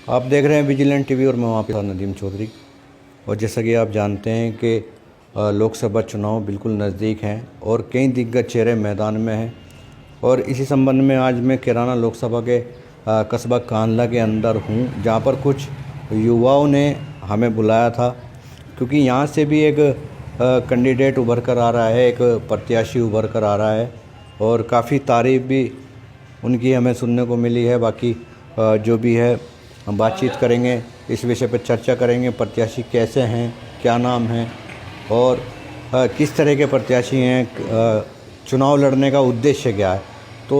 आप देख रहे हैं विजिलेंट टीवी और मैं वहाँ पे नदीम चौधरी। और जैसा कि आप जानते हैं कि लोकसभा चुनाव बिल्कुल नज़दीक हैं और कई दिग्गज चेहरे मैदान में हैं। और इसी संबंध में आज मैं कैराना लोकसभा के कस्बा कांदला के अंदर हूँ, जहाँ पर कुछ युवाओं ने हमें बुलाया था, क्योंकि यहाँ से भी एक कैंडिडेट उभर कर आ रहा है, एक प्रत्याशी उभर कर आ रहा है और काफ़ी तारीफ़ भी उनकी हमें सुनने को मिली है। बाकी जो भी है हम बातचीत करेंगे, इस विषय पर चर्चा करेंगे। प्रत्याशी कैसे हैं, क्या नाम है और किस तरह के प्रत्याशी हैं, चुनाव लड़ने का उद्देश्य क्या है। तो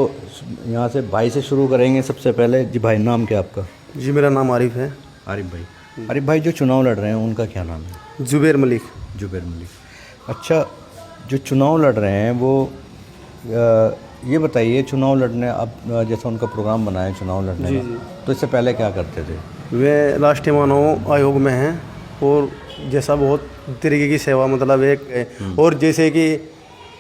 यहाँ से भाई से शुरू करेंगे। सबसे पहले जी भाई, नाम क्या आपका? जी मेरा नाम आरिफ है। आरिफ भाई जो चुनाव लड़ रहे हैं उनका क्या नाम है? जुबैर मलिक। जुबैर मलिक। अच्छा, जो चुनाव लड़ रहे हैं वो ये बताइए, चुनाव लड़ने अब जैसा उनका प्रोग्राम बना है चुनाव लड़ने जी, का, जी। तो इससे पहले क्या करते थे? वे राष्ट्रीय मानव आयोग में हैं और जैसा बहुत तरीके की सेवा मतलब एक और जैसे कि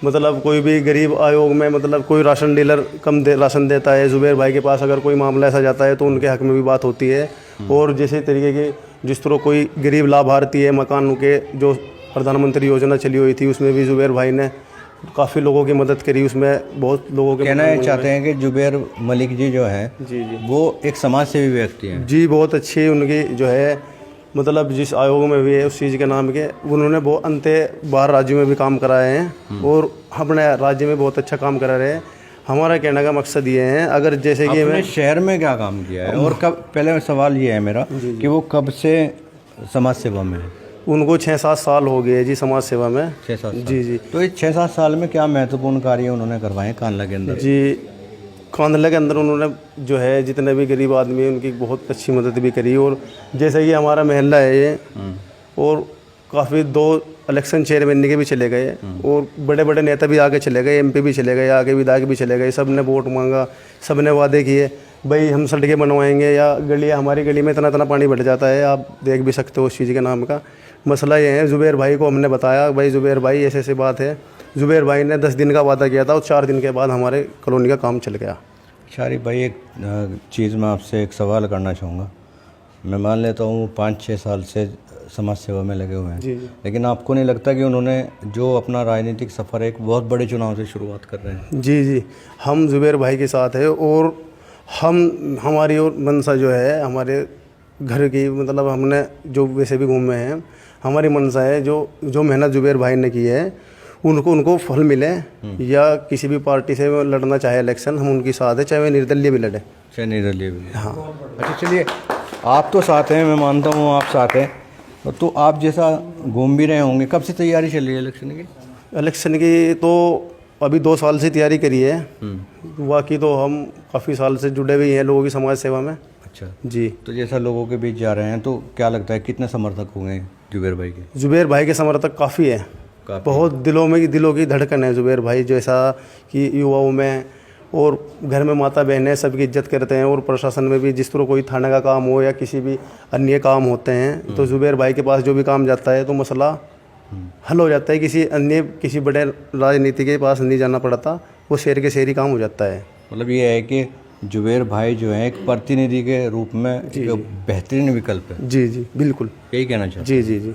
मतलब कोई भी गरीब आयोग में मतलब कोई राशन डीलर कम राशन देता है, जुबैर भाई के पास अगर कोई मामला ऐसा जाता है तो उनके हक में भी बात होती है। और जैसे तरीके के जिस तरह कोई गरीब लाभार्थी है मकान के, जो प्रधानमंत्री योजना चली हुई थी उसमें भी जुबैर भाई ने काफ़ी लोगों की मदद करी। उसमें बहुत लोगों के कहना चाहते हैं कि जुबैर मलिक जी जो हैं जी जी वो एक समाज सेवी व्यक्ति हैं। जी, बहुत अच्छी उनकी जो है मतलब जिस आयोग में भी है उस चीज़ के नाम के उन्होंने बहुत बाहर राज्यों में भी काम कराए हैं और अपने राज्य में बहुत अच्छा काम करा रहे हैं। हमारा कहने का मकसद ये है, अगर जैसे कि अपने शहर में क्या काम किया है और कब, पहले सवाल ये है मेरा कि वो कब से समाज सेवा में है? उनको 6-7 साल हो गए जी समाज सेवा में। 6-7 साल। जी जी। तो इस 6-7 साल में क्या महत्वपूर्ण कार्य उन्होंने करवाए कांदला के अंदर? जी, कांदला के अंदर उन्होंने जो है जितने भी गरीब आदमी हैं उनकी बहुत अच्छी मदद भी करी। और जैसे कि हमारा मोहल्ला है ये और काफ़ी 2 इलेक्शन चेयरमैन के भी चले गए और बड़े बड़े नेता भी आगे चले गए, एमपी भी चले गए, आगे विधायक भी चले गए। सब ने वोट मांगा, सब ने वादे किए भाई हम सड़कें बनवाएंगे या गलियाँ, हमारी गली में इतना पानी बढ़ जाता है, आप देख भी सकते हो उस चीज़ के नाम का। मसला ये है, जुबैर भाई को हमने बताया भाई जुबैर भाई ऐसे ऐसे बात है। जुबैर भाई ने 10 दिन का वादा किया था और 4 दिन के बाद हमारे कॉलोनी का काम चल गया। शारिफ भाई, एक चीज़ मैं आपसे एक सवाल करना चाहूँगा। मैं मान लेता हूँ 5-6 साल से समाज सेवा में लगे हुए हैं, जी जी। लेकिन आपको नहीं लगता कि उन्होंने जो अपना राजनीतिक सफ़र है एक बहुत बड़े चुनाव से शुरुआत कर रहे हैं? जी जी, हम जुबैर भाई के साथ है और हमारी और मनसा जो है हमारे घर की मतलब हमने जो वैसे भी घूमे हैं, हमारी मनसा है जो मेहनत जुबैर भाई ने की है उनको फल मिले। या किसी भी पार्टी से लड़ना चाहे इलेक्शन, हम उनकी साथ है, चाहे वे निर्दलीय भी लड़े। चाहे निर्दलीय भी। हाँ। अच्छा चलिए, आप तो साथ हैं, मैं मानता हूँ आप साथ हैं, तो आप जैसा घूम भी रहे होंगे। कब से तैयारी चल रही है इलेक्शन की? तो अभी 2 साल से तैयारी करी है। बाकी तो हम काफ़ी साल से जुड़े हुए हैं लोगों की समाज सेवा में। अच्छा जी। तो जैसा लोगों के बीच जा रहे हैं तो क्या लगता है कितने समर्थक होंगे जुबैर भाई के? जुबैर भाई के समर्थक काफ़ी है, बहुत दिलों की धड़कन है जुबैर भाई, जैसा कि युवाओं में और घर में माता बहनें सबकी इज्जत करते हैं। और प्रशासन में भी जिस तरह कोई थाने का काम हो या किसी भी अन्य काम होते हैं तो जुबैर भाई के पास जो भी काम जाता है तो मसला हल हो जाता है। किसी बड़े राजनीति के पास नहीं जाना पड़ता, वो शहर के शहरी काम हो जाता है। मतलब ये है कि जुबैर भाई जो है एक प्रतिनिधि के रूप में एक बेहतरीन विकल्प है। जी जी बिल्कुल, यही कहना चाहते हैं? जी जी जी।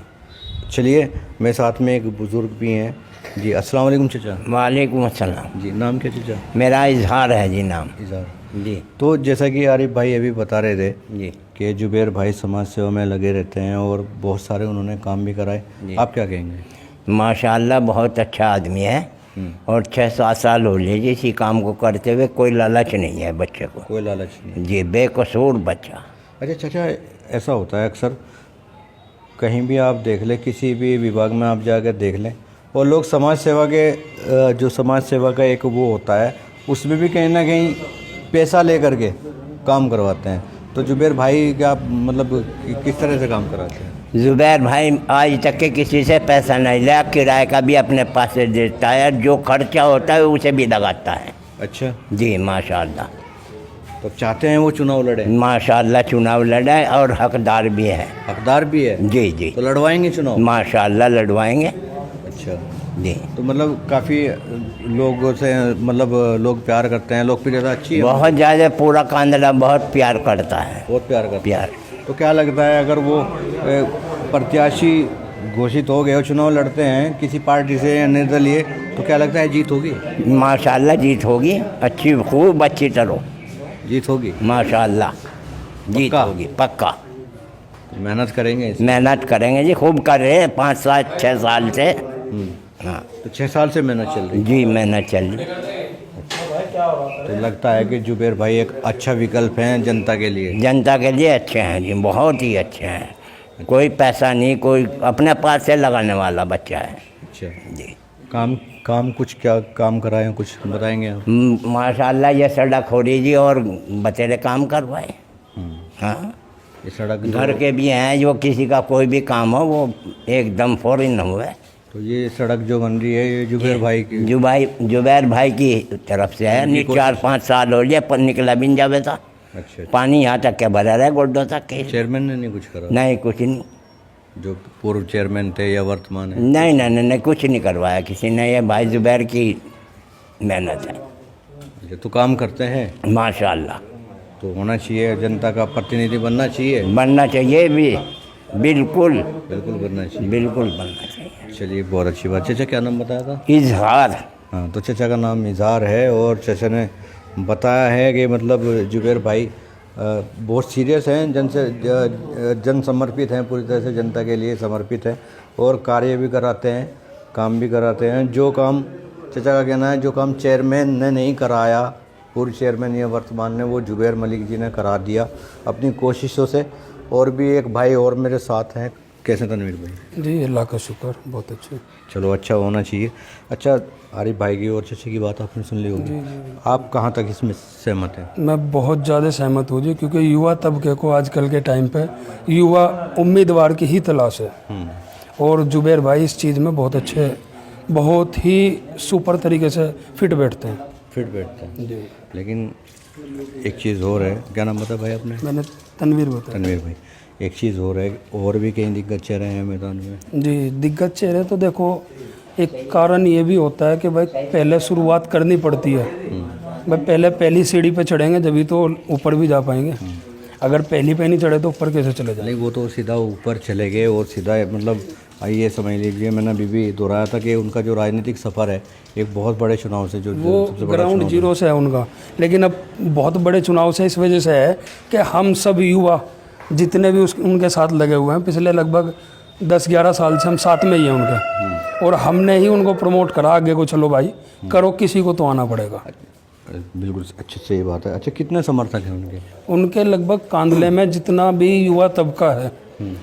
चलिए, मेरे साथ में एक बुज़ुर्ग भी हैं जी। अस्सलाम वालेकुम चाचा। वालेकुम अस्सलाम। जी, नाम क्या चाचा? मेरा इजहार है जी, नाम। इज़हार जी तो जैसा कि आरिफ भाई अभी बता रहे थे जी कि जुबैर भाई समाज सेवा में लगे रहते हैं और बहुत सारे उन्होंने काम भी कराए, आप क्या कहेंगे? माशाल्लाह बहुत अच्छा आदमी है और 6-7 साल हो लीजिए इसी काम को करते हुए। कोई लालच नहीं है बच्चे को, कोई लालच नहीं? जी, बेकसूर बच्चा। अच्छा चाचा, ऐसा होता है अक्सर, कहीं भी आप देख लें, किसी भी विभाग में आप जाकर देख लें, और लोग समाज सेवा के जो समाज सेवा का एक वो होता है उसमें भी कहीं ना कहीं पैसा ले करके काम करवाते हैं। तो जुबैर भाई क्या मतलब किस तरह से काम कराते हैं? जुबैर भाई आज तक के किसी से पैसा नहीं लिया, किराए का भी अपने पास से देता है, जो खर्चा होता है उसे भी लगाता है। अच्छा जी माशाल्लाह। तो चाहते हैं वो चुनाव लड़े? माशाल्लाह चुनाव लड़े और हकदार भी है। हकदार भी है? जी जी। तो लड़वाएंगे चुनाव? माशाल्लाह लड़वाएंगे। अच्छा, जी। तो मतलब काफ़ी लोगों से मतलब लोग प्यार करते हैं, लोकप्रियता अच्छी है, बहुत ज़्यादा पूरा कांदला बहुत प्यार करता है। बहुत प्यार करते प्यार हैं। तो क्या लगता है अगर वो प्रत्याशी घोषित हो गए और चुनाव लड़ते हैं किसी पार्टी से या निर्दलीय, तो क्या लगता है जीत होगी? माशाल्लाह जीत होगी, अच्छी खूब अच्छी तरह जीत होगी, माशाल्लाह जीत पक्का? होगी पक्का। मेहनत करेंगे मेहनत करेंगे जी, खूब कर रहे हैं 5-6 साल से। हाँ तो 6 साल से मेहनत चल रही है। जी, मेहनत चल रही। तो लगता है कि जुबेर भाई एक अच्छा विकल्प है जनता के लिए। जनता के लिए अच्छे हैं जी, बहुत ही अच्छे हैं। कोई पैसा नहीं, कोई अपने पास से लगाने वाला बच्चा है अच्छा, जी। काम कुछ क्या काम कराए, कुछ बताएंगे आप? माशाल्लाह ये सड़क हो रही जी और बतेरे काम करवाए। हाँ, ये सड़क घर के भी हैं, जो किसी का कोई भी काम हो वो एकदम फौरन हुए। तो ये सड़क जो बन रही है ये जुबेर भाई की? जुबैर भाई की तरफ से है। नहीं 4-5 साल हो गए पर निकला भी नहीं जावे था। अच्छा, पानी यहाँ तक के भरा रहा गोड्डों तक के। चेयरमैन ने नहीं कुछ करा? नहीं कुछ नहीं, जो पूर्व चेयरमैन थे या वर्तमान है? नहीं नहीं नहीं नहीं, कुछ नहीं करवाया किसी ने। ये भाई जुबैर की मेहनत है अच्छा, तो काम करते हैं माशाल्लाह। तो होना चाहिए, जनता का प्रतिनिधि बनना चाहिए। बनना चाहिए भी, बिल्कुल बिल्कुल बनना चाहिए। बिल्कुल बनना चाहिए। चलिए, बहुत अच्छी बात। चाचा क्या नाम बताया था? इजहार। हाँ, तो चाचा का नाम इजहार है और चाचा ने बताया है कि मतलब जुबेर भाई बहुत सीरियस हैं, जन समर्पित हैं, पूरी तरह से जनता के लिए समर्पित हैं और कार्य भी कराते हैं, काम भी कराते हैं। जो काम चाचा का कहना है, जो काम चेयरमैन ने नहीं कराया, पूर्व चेयरमैन या वर्तमान ने, वो जुबेर मलिक जी ने करा दिया अपनी कोशिशों से। और भी एक भाई और मेरे साथ हैं। कैसे तनवीर भाई? जी अल्लाह का शुक्र, बहुत अच्छे। चलो, अच्छा होना चाहिए। अच्छा, आरिफ भाई की और चाचा की बात आपने सुन ली होगी, आप कहाँ तक इसमें सहमत हैं? मैं बहुत ज़्यादा सहमत हूँ जी, क्योंकि युवा तबके को आजकल के टाइम पे युवा उम्मीदवार की ही तलाश है। और जुबैर भाई इस चीज़ में बहुत अच्छे, बहुत ही सुपर तरीके से फिट बैठते हैं। फिट बैठते हैं जी। लेकिन एक चीज़ और है। क्या नाम बताया भाई आपने? मैंने तनवीर बताया। तनवीर भाई, एक चीज़ और है, और भी कई दिग्गज चेहरे हैं मैदान में। जी, दिग्गज चेहरे तो देखो, एक कारण ये भी होता है कि भाई पहले शुरुआत करनी पड़ती है। भाई पहले पहली सीढ़ी पे चढ़ेंगे जभी तो ऊपर भी जा पाएंगे। अगर पहली पे नहीं चढ़े तो ऊपर कैसे चले जाएंगे? नहीं, वो तो सीधा ऊपर चले गए और सीधा मतलब आइए समझ लीजिए, मैंने अभी भी दोहराया था कि उनका जो राजनीतिक सफ़र है एक बहुत बड़े चुनाव से, जो वो सबसे बड़ा ग्राउंड चुनाव जीरो से है उनका। लेकिन अब बहुत बड़े चुनाव से इस वजह से है कि हम सब युवा जितने भी उनके साथ लगे हुए हैं, पिछले लगभग 10-11 साल से हम साथ में ही हैं उनके। और हमने ही उनको प्रमोट करा आगे को, चलो भाई करो, किसी को तो आना पड़ेगा। बिल्कुल अच्छे से ये बात है। अच्छा, कितने समर्थक हैं उनके? उनके लगभग कांदले में जितना भी युवा तबका है,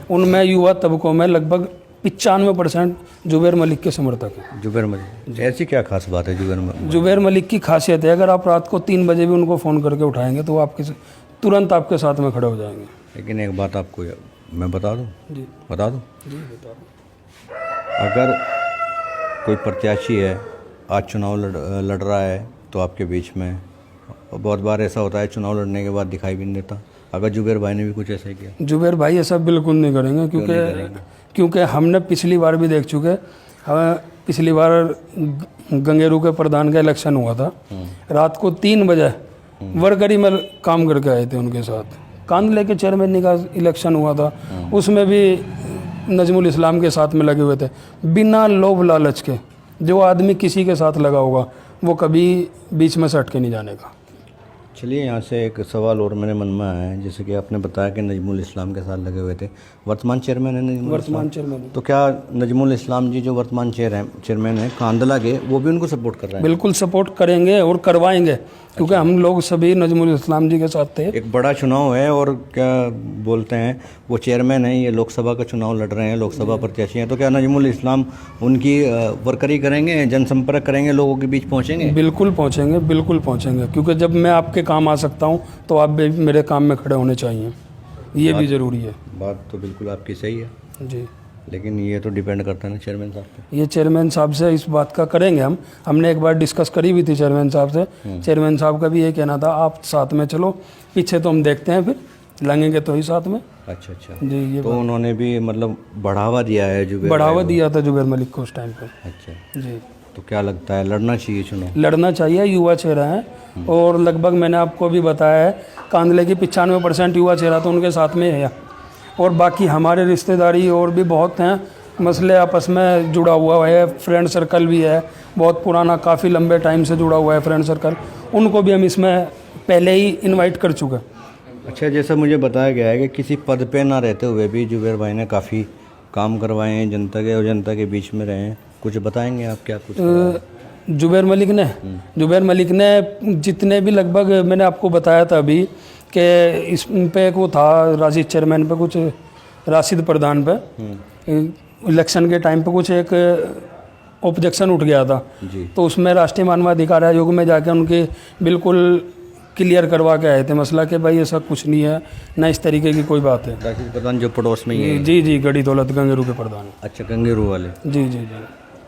उनमें युवा तबकों में लगभग 95% जुबैर मलिक के समर्थक हैं। जुबैर मलिक, ऐसी क्या खास बात है जुबैर मलिक? जुबैर मलिक की खासियत है, अगर आप रात को 3 बजे भी उनको फ़ोन करके उठाएंगे तो वो आपके तुरंत आपके साथ में खड़े हो जाएंगे। लेकिन एक बात आपको मैं बता दूं? जी बता दूं? जी बता दो। अगर कोई प्रत्याशी है, आज चुनाव लड़ रहा है तो आपके बीच में, और बहुत बार ऐसा होता है चुनाव लड़ने के बाद दिखाई भी नहीं देता, अगर जुबैर भाई ने भी कुछ ऐसा ही किया? जुबैर भाई ऐसा बिल्कुल नहीं करेंगे, क्योंकि हमने पिछली बार भी देख चुके। हमें पिछली बार गंगेरू के प्रधान का इलेक्शन हुआ था, रात को 3 बजे वर्करी में काम करके आए थे उनके साथ। कांदले के चेयरमैन का इलेक्शन हुआ था, उसमें भी नजमुल इस्लाम के साथ में लगे हुए थे, बिना लोभ लालच के। जो आदमी किसी के साथ लगा होगा वो कभी बीच में से हट के नहीं जाने का। चलिए, यहाँ से एक सवाल और मेरे मन में आया है। जैसे कि आपने बताया कि नजमुल इस्लाम के साथ लगे हुए थे, वर्तमान चेयरमैन है नजमुल वर्तमान इस्लाम? चेयरमैन तो क्या नजमुल इस्लाम जी जो वर्तमान चेयरमैन है कांदला के, वो भी उनको सपोर्ट कर रहे हैं? बिल्कुल सपोर्ट करेंगे और करवाएंगे, क्योंकि हम लोग सभी नजमुल इस्लाम जी के साथ थे। एक बड़ा चुनाव है और क्या बोलते हैं, वो चेयरमैन है, ये लोकसभा का चुनाव लड़ रहे हैं, लोकसभा प्रत्याशी हैं, तो क्या नजमुल इस्लाम उनकी वर्करी करेंगे, जनसंपर्क करेंगे, लोगों के बीच पहुंचेंगे? बिल्कुल पहुंचेंगे, बिल्कुल पहुंचेंगे, क्योंकि जब मैं आपके काम आ सकता हूं तो आप भी मेरे काम में खड़े होने चाहिए, ये भी ज़रूरी है। बात तो बिल्कुल आपकी सही है, जी। लेकिन ये तो डिपेंड करता है ना चेयरमैन साहब पे। ये चेयरमैन साहब से इस बात का करेंगे हमने एक बार डिस्कस करी हुई थी चेयरमैन साहब से। चेयरमैन साहब का भी ये कहना था, आप साथ में चलो, पीछे तो हम देखते हैं फिर, लगेंगे तो ही साथ में। अच्छा अच्छा। जी ये तो उन्होंने भी मतलब बढ़ावा दिया है जुबेर बढ़ावा भाई दिया था जुबेर मलिक को उस टाइम पे। को? अच्छा। जी तो क्या लगता है लड़ना चाहिए चुनाव? लड़ना चाहिए, युवा चेहरा है और लगभग मैंने आपको भी बताया है कांदले की 95% युवा चेहरा तो उनके साथ में है। और बाकी हमारे रिश्तेदारी और भी बहुत हैं, मसले आपस में जुड़ा हुआ है, फ्रेंड सर्कल भी है बहुत पुराना, काफ़ी लंबे टाइम से जुड़ा हुआ है फ्रेंड सर्कल, उनको भी हम इसमें पहले ही इनवाइट कर चुके हैं। अच्छा, जैसा मुझे बताया गया है कि किसी पद पे ना रहते हुए भी जुबेर भाई ने काफ़ी काम करवाए हैं जनता के और जनता के बीच में रहे हैं। कुछ बताएंगे आप क्या कुछ? जुबेर मलिक ने जितने भी लगभग मैंने आपको बताया था अभी कि इस पे को था राशिद चेयरमैन पे, कुछ राशिद प्रधान पे इलेक्शन के टाइम पे कुछ एक ऑब्जेक्शन उठ गया था जी। तो उसमें राष्ट्रीय मानवाधिकार आयोग में जाकर उनके बिल्कुल क्लियर करवा के आए थे मसला कि भाई ऐसा कुछ नहीं है, ना इस तरीके की कोई बात है। राशिद प्रधान जो पड़ोस में ही है? जी गढ़ी दौलत गंगेरू के प्रधान। अच्छा, गंगेरू वाले। जी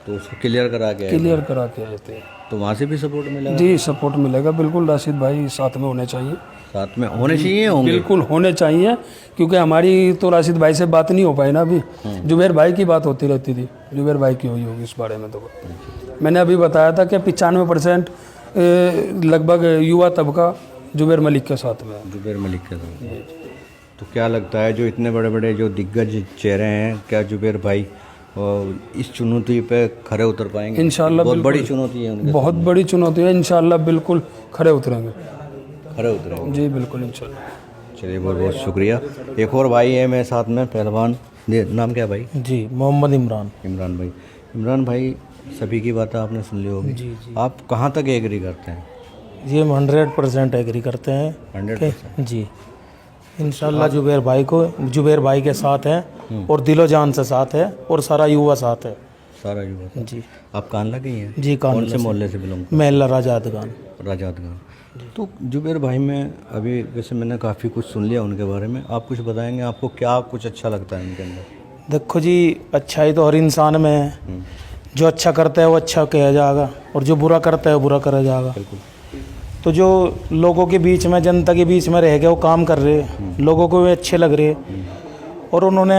तो उसको क्लियर करा के आए थे? क्लियर करा के आए थे। तो वहाँ से भी सपोर्ट मिला? जी सपोर्ट मिलेगा बिल्कुल, राशिद भाई साथ में होने चाहिए। साथ में होने चाहिए, होंगे बिल्कुल होने चाहिए, क्योंकि हमारी तो राशिद भाई से बात नहीं हो पाई ना अभी, जुबेर भाई की बात होती रहती थी, जुबेर भाई की हुई होगी इस बारे में। तो मैंने अभी बताया था कि 95% लगभग युवा तबका जुबेर मलिक के साथ में है। जुबेर मलिक के साथ। तो क्या लगता है जो इतने बड़े बड़े जो दिग्गज चेहरे हैं, क्या जुबेर भाई इस चुनौती पे खरे उतर पाएंगे? इंशाल्लाह बहुत बड़ी चुनौती है उनके, बहुत बड़ी चुनौती है, इंशाल्लाह बिल्कुल खरे उतरेंगे। खरे उतरेंगे जी बिल्कुल इंशाल्लाह। चलिए, बहुत बहुत शुक्रिया। एक और भाई है मेरे साथ में, पहलवान। नाम क्या भाई? जी मोहम्मद इमरान। इमरान भाई। इमरान भाई, सभी की बातें आपने सुन ली होगी। जी आप कहाँ तक एग्री करते हैं? ये हम 100% एग्री करते हैं 100%? जी इंशाल्लाह जुबेर भाई के साथ हैं और दिलो जान से साथ है और सारा युवा साथ है। सारा युवा। जी आप कानला के ही हैं? जी कौन से मोहल्ले से बिलोंग? महल्ला राजादगान। राजादगान। तो जुबेर भाई में अभी वैसे मैंने काफ़ी कुछ सुन लिया उनके बारे में, आप कुछ बताएंगे आपको क्या कुछ अच्छा लगता है उनके अंदर? देखो जी, अच्छाई तो हर इंसान में है, जो अच्छा करता है वो अच्छा कहा जाएगा और जो बुरा करता है वो बुरा करा जाएगा। बिल्कुल। तो जो लोगों के बीच में, जनता के बीच में रह के वो काम कर रहे, लोगों को भी अच्छे लग रहे और उन्होंने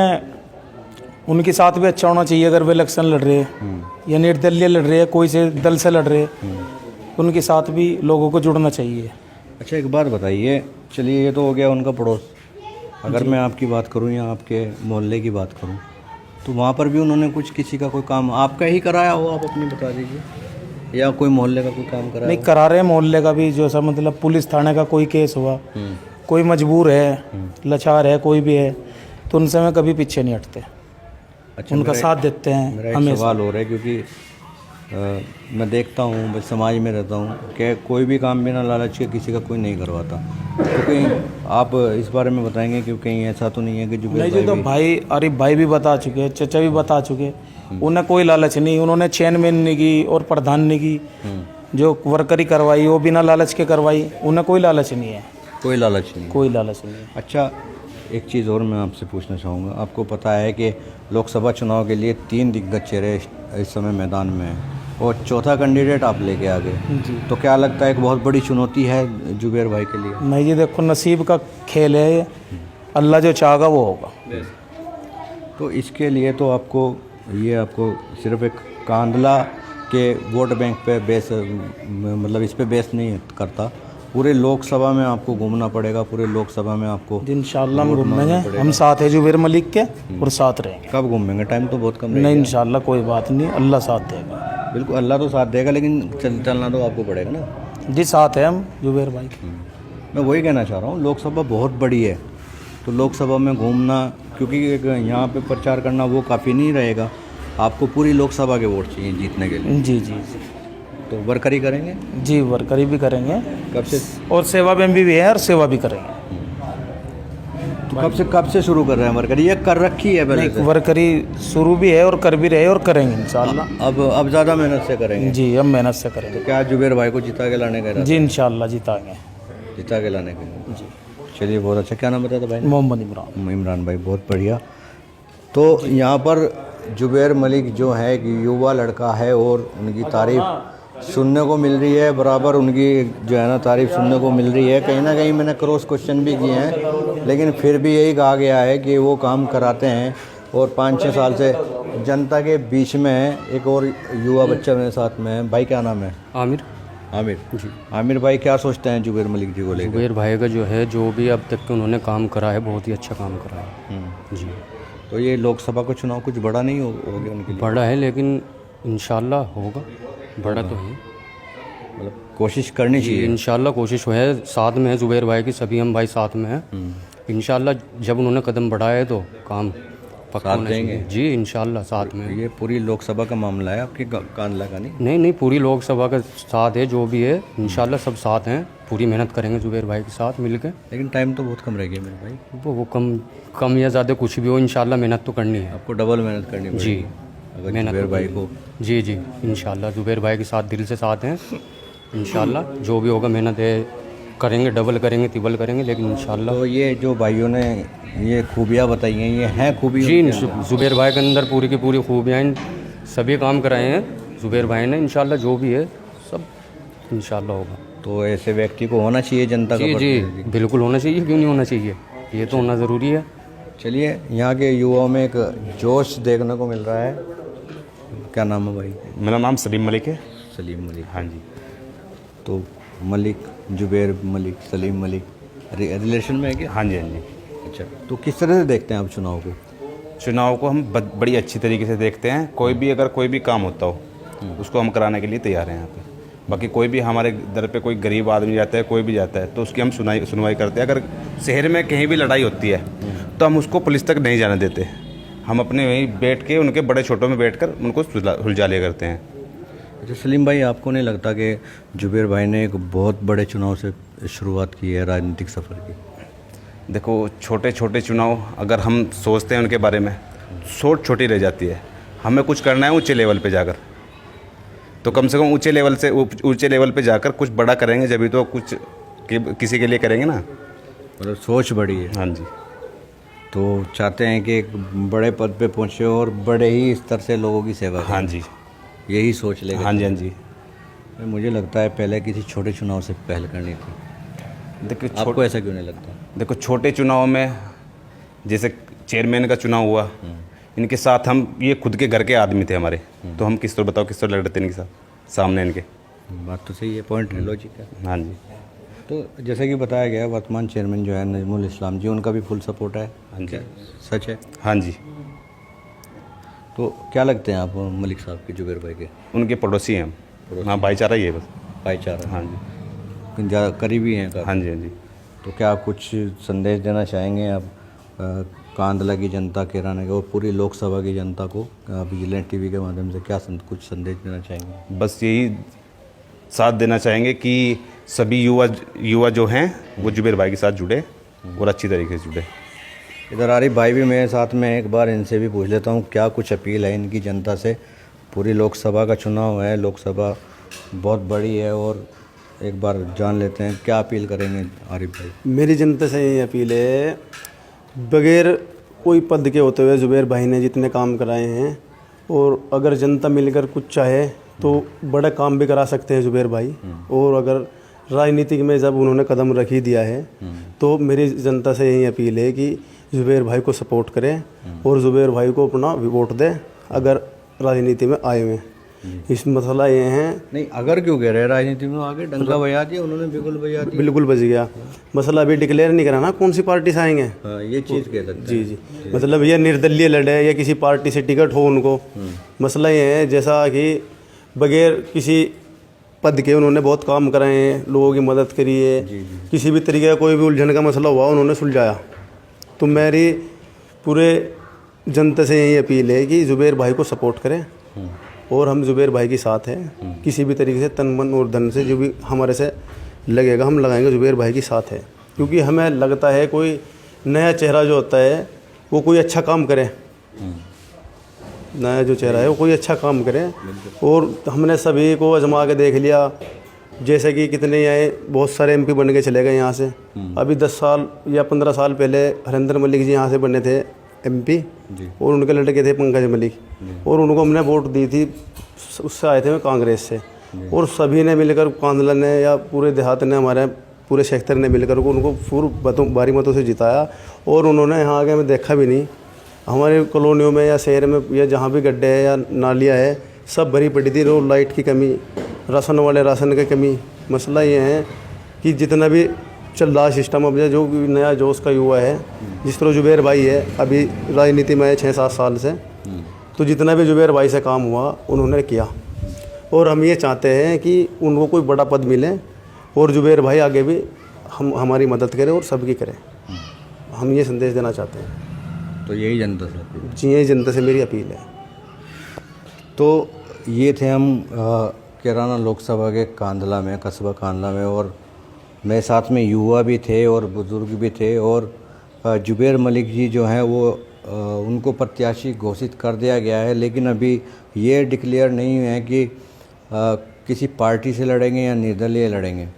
उनके साथ भी अच्छा होना चाहिए। अगर वे इलेक्शन लड़ रहे या निर्दलीय लड़ रहे, कोई से दल से लड़ रहे, उनके साथ भी लोगों को जुड़ना चाहिए। अच्छा, एक बात बताइए, चलिए ये तो हो गया उनका पड़ोस, अगर मैं आपकी बात करूं या आपके मोहल्ले की बात करूं, तो वहाँ पर भी उन्होंने कुछ किसी का कोई काम आपका ही कराया हो? आप अपनी बता दीजिए, या कोई मोहल्ले का कोई काम कराया? नहीं, करा रहे हैं मोहल्ले का भी, जो सा मतलब पुलिस थाने का कोई केस हुआ, कोई मजबूर है, लाचार है, कोई भी है, तो उनसे मैं कभी पीछे नहीं हटते। अच्छा, उनका साथ देते मेरा हैं। एक सवाल हो रहा है, क्योंकि मैं देखता हूँ, बस समाज में रहता हूँ कि कोई भी काम बिना लालच के किसी का कोई नहीं करवाता। तो कहीं आप इस बारे में बताएंगे कि कहीं ऐसा तो नहीं है कि जुबेर नहीं भाई जी, तो भी? भाई अरे भाई भी बता चुके, चचा भी बता चुके, उन्हें कोई लालच नहीं, उन्होंने चेयरमैन नहीं की और प्रधान नहीं की, जो वर्करी करवाई वो बिना लालच के करवाई, उन्हें कोई लालच नहीं है। कोई लालच नहीं? कोई लालच नहीं है। अच्छा, एक चीज़ और मैं आपसे पूछना चाहूँगा, आपको पता है कि लोकसभा चुनाव के लिए 3 दिग्गज चेहरे इस समय मैदान में हैं और चौथा कैंडिडेट आप लेके आ गए, तो क्या लगता है एक बहुत बड़ी चुनौती है जुबेर भाई के लिए? नहीं जी, देखो नसीब का खेल है ये, अल्लाह जो चाहेगा वो होगा। तो इसके लिए तो आपको सिर्फ एक कांदला के वोट बैंक पे बेस, मतलब इस पे बेस नहीं करता, पूरे लोकसभा में आपको घूमना पड़ेगा, पूरे लोकसभा में आपको इंशाल्लाह हम घूमेंगे, हम साथ है जुबेर मलिक के और साथ रहेंगे। कब घूमेंगे? टाइम तो बहुत कम नहीं, रहेगा। इंशाल्लाह कोई बात नहीं, अल्लाह साथ देगा। बिल्कुल, अल्लाह तो साथ देगा, लेकिन चलना तो आपको पड़ेगा ना। जी साथ है हम जुबेर भाई। मैं वही कहना चाह रहा हूँ, लोकसभा बहुत बड़ी है, तो लोकसभा में घूमना, क्योंकि यहाँ पे प्रचार करना वो काफ़ी नहीं रहेगा, आपको पूरी लोकसभा के वोट चाहिए जीतने के लिए। जी जी जी तो वर्करी करेंगे? जी वर्करी भी करेंगे, कब से? और सेवा में भी है और सेवा भी करेंगे। तो कब से शुरू कर रहे हैं वर्करी? ये कर रखी है पहले से? वर्करी शुरू भी है और कर भी रहे और करेंगे इंशाल्लाह। अब ज़्यादा मेहनत से करेंगे? जी हम मेहनत से करेंगे। तो क्या जुबेर भाई को जिता के लाने का इरादा? जी इंशाल्लाह जिताएंगे। जिता के लाने के लिए। जी चलिए, बहुत अच्छा। क्या नाम बताया था भाई? मोहम्मद इमरान। इमरान भाई, बहुत बढ़िया। तो यहाँ पर जुबेर मलिक जो है एक युवा लड़का है और उनकी तारीफ़ सुनने को मिल रही है, बराबर उनकी जो है ना तारीफ़ सुनने को मिल रही है। कहीं ना कहीं मैंने क्रॉस क्वेश्चन भी किए हैं लेकिन फिर भी यही कहा गया है कि वो काम कराते हैं और 5-6 साल से जनता के बीच में है। एक और युवा बच्चा मेरे साथ में है। भाई क्या नाम है? आमिर आमिर जी। आमिर भाई क्या सोचते हैं जुबैर मलिक जी को लेकर? जुबैर भाई का जो है, जो भी अब तक के उन्होंने काम करा है, बहुत ही अच्छा काम करा है जी। तो ये लोकसभा का चुनाव कुछ बड़ा नहीं हो गया उनके लिए? बड़ा है, लेकिन इंशाल्लाह होगा। बड़ा तो है, मतलब कोशिश करनी चाहिए। इंशाल्लाह कोशिश है, साथ में है जुबैर भाई की, सभी हम भाई साथ में हैं। इंशाल्लाह जब उन्होंने कदम बढ़ाया है तो काम पक्का साथ होना देंगे। चाहिए। जी इंशाल्लाह साथ में। ये पूरी लोकसभा का मामला है आपके कांदला का? नहीं नहीं नहीं, पूरी लोकसभा का साथ है, जो भी है इंशाल्लाह सब साथ हैं। पूरी मेहनत करेंगे जुबैर भाई के साथ मिलकर। लेकिन टाइम तो बहुत कम रह गया मेरे भाई। वो कम या ज़्यादा कुछ भी हो, इंशाल्लाह मेहनत तो करनी है। आपको डबल मेहनत करनी पड़ेगी। जी अगर मेहनत जुबैर तो भाई करनी को जी जी इंशाल्लाह जुबैर भाई के साथ दिल से साथ हैं। इंशाल्लाह जो भी होगा मेहनत है करेंगे, डबल करेंगे, तिबल करेंगे, लेकिन इंशाल्लाह। तो ये जो भाइयों ने ये खूबियाँ बताई हैं, ये हैं खूबी? जी जुबैर भाई के अंदर पूरी की पूरी खूबियाँ सभी काम कराए हैं जुबैर भाई ने। इंशाल्लाह जो भी है सब इंशाल्लाह होगा। तो ऐसे व्यक्ति को होना चाहिए जनता का जी जी प्रतिनिधि। बिल्कुल होना चाहिए, क्यों नहीं होना चाहिए, ये तो होना ज़रूरी है। चलिए, यहाँ के युवाओं में एक जोश देखने को मिल रहा है। क्या नाम है भाई? मेरा नाम सलीम मलिक है। सलीम मलिक। हाँ जी। तो मलिक, जुबैर मलिक, सलीम मलिक रिलेशन में है क्या? हाँ जी, हाँ जी। अच्छा, तो किस तरह से देखते हैं आप चुनाव को? चुनाव को हम बड़ी अच्छी तरीके से देखते हैं। कोई भी अगर कोई भी काम होता हो उसको हम कराने के लिए तैयार हैं यहाँ पे। बाकी कोई भी हमारे दर पे कोई गरीब आदमी जाता है, कोई भी जाता है, तो उसकी हम सुनवाई करते हैं। अगर शहर में कहीं भी लड़ाई होती है तो हम उसको पुलिस तक नहीं जाने देते। हम अपने वहीं बैठ के उनके बड़े छोटों में बैठ कर उनको सुलझा लिया करते हैं। अच्छा सलीम भाई, आपको नहीं लगता कि जुबैर भाई ने एक बहुत बड़े चुनाव से शुरुआत की है राजनीतिक सफ़र की? देखो, छोटे छोटे चुनाव अगर हम सोचते हैं उनके बारे में, सोच छोटी रह जाती है। हमें कुछ करना है ऊंचे लेवल पे जाकर, तो कम से कम ऊंचे लेवल पे जाकर कुछ बड़ा करेंगे, जब भी तो कुछ किसी के लिए करेंगे ना। मतलब सोच बड़ी है। हाँ जी। तो चाहते हैं कि एक बड़े पद पे पहुँचे और बड़े ही स्तर से लोगों की सेवा करें। हाँ जी। यही सोच लेगा। हाँ जी, हाँ जी। मुझे लगता है पहले किसी छोटे चुनाव से पहल करनी थी। देखो, आपको ऐसा क्यों नहीं लगता? देखो, छोटे चुनाव में जैसे चेयरमैन का चुनाव हुआ, इनके साथ हम ये खुद के घर के आदमी थे हमारे, तो हम किस तरह बताओ किस तरह लड़ते इनके साथ सामने इनके। बात तो सही है, पॉइंट है, लॉजिक है। हाँ जी। तो जैसा कि बताया गया, वर्तमान चेयरमैन जो है नजमुल इस्लाम जी, उनका भी फुल सपोर्ट है। हाँ जी। सच है? हाँ जी। तो क्या लगते हैं आप मलिक साहब के, जुबैर भाई के? उनके पड़ोसी हैं हम। हाँ, भाईचारा ही है बस। भाईचारा? हाँ जी। ज़्यादा करीबी हैं काफ़ी। हाँ जी, हाँ जी। तो क्या आप कुछ संदेश देना चाहेंगे आप कांदला की जनता, केराना की और पूरी लोकसभा की जनता को विजिलेंट टीवी के माध्यम से क्या कुछ संदेश देना चाहेंगे? बस यही साथ देना चाहेंगे कि सभी युवा जो हैं वो जुबैर भाई के साथ जुड़े और अच्छी तरीके से जुड़े। इधर आरिफ भाई भी मेरे साथ में, एक बार इनसे भी पूछ लेता हूँ क्या कुछ अपील है इनकी जनता से। पूरी लोकसभा का चुनाव है, लोकसभा बहुत बड़ी है, और एक बार जान लेते हैं क्या अपील करेंगे आरिफ भाई। मेरी जनता से यही अपील है, बगैर कोई पद के होते हुए जुबैर भाई ने जितने काम कराए हैं, और अगर जनता मिलकर कुछ चाहे तो बड़ा काम भी करा सकते हैं जुबैर भाई। और अगर राजनीतिक में जब उन्होंने कदम रख ही दिया है तो मेरी जनता से यही अपील है कि जुबैर भाई को सपोर्ट करें और जुबैर भाई को अपना वोट दें अगर राजनीति में आए हुए। इस मसला ये है। नहीं, अगर क्यों कह रहे हैं, राजनीति में आगे डंका बजा दिया उन्होंने, बिल्कुल बजा दिया। बिल्कुल बज गया। मसला अभी डिक्लेयर नहीं कराना कौन सी पार्टी से आएंगे। हाँ, ये चीज़ कह सकते जी जी, मतलब ये निर्दलीय लड़े या किसी पार्टी से टिकट हो उनको। मसला ये है जैसा कि बगैर किसी पद के उन्होंने बहुत काम कराए हैं, लोगों की मदद करी है, किसी भी तरीके का कोई भी उलझन का मसला हुआ उन्होंने सुलझाया। तो मेरी पूरे जनता से यही अपील है कि जुबैर भाई को सपोर्ट करें और हम जुबैर भाई के साथ हैं। किसी भी तरीके से तन मन और धन से जो भी हमारे से लगेगा हम लगाएंगे, जुबैर भाई के साथ है। क्योंकि हमें लगता है कोई नया चेहरा जो होता है वो कोई अच्छा काम करे, नया जो चेहरा है वो कोई अच्छा काम करे। और हमने सभी को आजमा के देख लिया, जैसे कि कितने आए, बहुत सारे एमपी बन के चले गए यहाँ से। अभी 10 साल या 15 साल पहले हरिंदर मलिक जी यहाँ से बने थे एमपी, और उनके लड़के थे पंकज मलिक, और उनको हमने वोट दी थी, उससे आए थे कांग्रेस से। और सभी ने मिलकर, कांदला ने या पूरे देहात ने हमारे पूरे सेक्टर ने मिलकर को उनको पूर्व भारी मतों से जिताया। और उन्होंने यहाँ आगे मैं देखा भी नहीं, हमारे कॉलोनियों में या शहर में या जहाँ भी गड्ढे हैं या नालियाँ है सब भरी पड़ी थी। रोड लाइट की कमी, राशन की कमी। मसला ये है कि जितना भी चल रहा सिस्टम, अब जो नया जोश का युवा है, जिस तरह जुबैर भाई है अभी राजनीति में 6-7 साल से, तो जितना भी जुबैर भाई से काम हुआ उन्होंने किया। और हम ये चाहते हैं कि उनको कोई बड़ा पद मिले और जुबैर भाई आगे भी हमारी मदद करें और सबकी करें। हम ये संदेश देना चाहते हैं। तो यही जनता से अपील। जी, यही जनता से मेरी अपील है। तो ये थे हम कैराना लोकसभा के कांधला में, कस्बा कांधला में, और मेरे साथ में युवा भी थे और बुज़ुर्ग भी थे। और जुबैर मलिक जी जो हैं वो उनको प्रत्याशी घोषित कर दिया गया है, लेकिन अभी ये डिक्लेयर नहीं है कि किसी पार्टी से लड़ेंगे या निर्दलीय लड़ेंगे।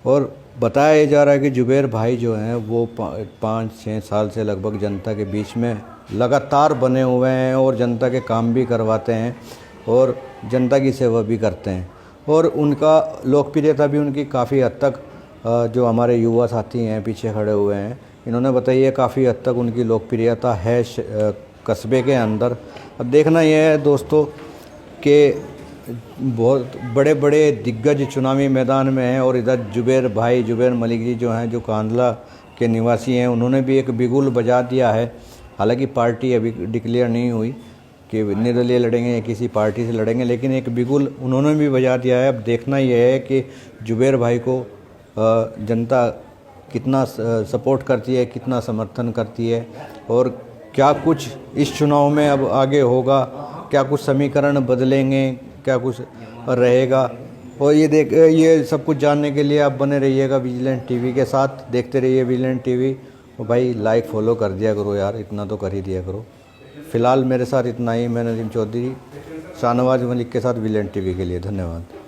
और बताया जा रहा है कि जुबैर भाई जो हैं वो 5-6 साल से लगभग जनता के बीच में लगातार बने हुए हैं और जनता के काम भी करवाते हैं और जनता की सेवा भी करते हैं। और उनका लोकप्रियता भी उनकी काफ़ी हद तक, जो हमारे युवा साथी हैं पीछे खड़े हुए हैं, इन्होंने बताई है काफ़ी हद तक उनकी लोकप्रियता है कस्बे के अंदर। अब देखना यह है दोस्तों कि बहुत बड़े बड़े दिग्गज चुनावी मैदान में हैं और इधर जुबैर मलिक जी जो हैं, जो कांधला के निवासी हैं, उन्होंने भी एक बिगुल बजा दिया है। हालांकि पार्टी अभी डिक्लेयर नहीं हुई कि निर्दलीय लड़ेंगे या किसी पार्टी से लड़ेंगे, लेकिन एक बिगुल उन्होंने भी बजा दिया है। अब देखना यह है कि जुबैर भाई को जनता कितना सपोर्ट करती है, कितना समर्थन करती है, और क्या कुछ इस चुनाव में अब आगे होगा, क्या कुछ समीकरण बदलेंगे, क्या कुछ रहेगा। और ये सब कुछ जानने के लिए आप बने रहिएगा विजिलेंट टीवी के साथ, देखते रहिए विजिलेंट टीवी। और भाई लाइक फॉलो कर दिया करो यार, इतना तो कर ही दिया करो। फ़िलहाल मेरे साथ इतना ही। मैं नदीम चौधरी, शाहनवाज मलिक के साथ विजिलेंट टीवी के लिए। धन्यवाद।